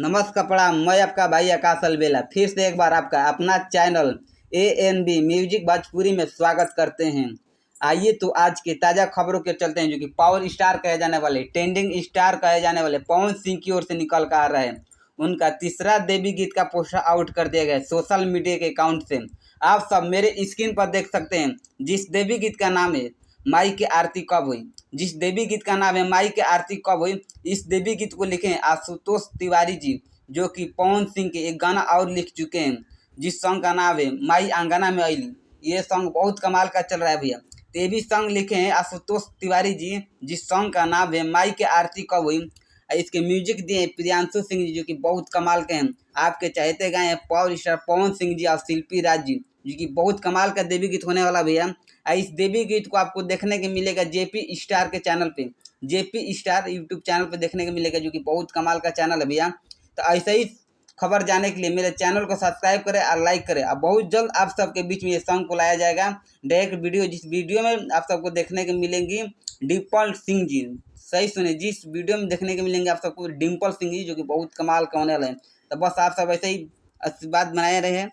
नमस्कार प्रणाम। मैं आपका भाई आकाश अलबेला फिर से एक बार आपका अपना चैनल ANB म्यूजिक भोजपुरी में स्वागत करते हैं। आइए तो आज के ताज़ा खबरों के चलते हैं, जो कि पावर स्टार कहे जाने वाले, ट्रेंडिंग स्टार कहे जाने वाले पवन सिंह की ओर से निकल कर आ रहा है। उनका तीसरा देवी गीत का पोस्टर आउट कर दिया गया है सोशल मीडिया के अकाउंट से। आप सब मेरे स्क्रीन पर देख सकते हैं। जिस देवी गीत का नाम है माई की आरती कब हुई, जिस देवी गीत का नाम है माई की आरती कब हुई, इस देवी गीत को लिखे हैं आशुतोष तिवारी जी, जो कि पवन सिंह के एक गाना और लिख चुके हैं, जिस सॉन्ग का नाम है माई आंगना में अली। ये सॉन्ग बहुत कमाल का चल रहा है भैया। तो ये भी सॉन्ग लिखे हैं आशुतोष तिवारी जी, जिस सॉन्ग का नाम है माई की आरती कब हुई। इसके म्यूजिक दिए प्रियांशु सिंह जी, जो कि बहुत कमाल के हैं। आपके चाहते गए हैं पावर स्टार पवन सिंह जी और शिल्पी राज जी, जो कि बहुत कमाल का देवी गीत होने वाला भैया। इस देवी गीत को आपको देखने के मिलेगा JP स्टार के चैनल पे, JP स्टार यूट्यूब चैनल पे देखने को मिलेगा, जो कि बहुत कमाल का चैनल है भैया। तो ऐसे ही खबर जाने के लिए मेरे चैनल को सब्सक्राइब करें और लाइक करें। अब बहुत जल्द आप सबके बीच में ये सॉन्ग को लाया जाएगा डायरेक्ट वीडियो, जिस वीडियो में आप सबको देखने को मिलेंगी डिम्पल सिंह जी। सही सुने, जिस वीडियो में देखने को मिलेंगे आप सबको डिम्पल सिंह जी, जो कि बहुत कमाल का होने वाले हैं। तो बस आप सब ऐसे ही आशीर्वाद बनाए रहे।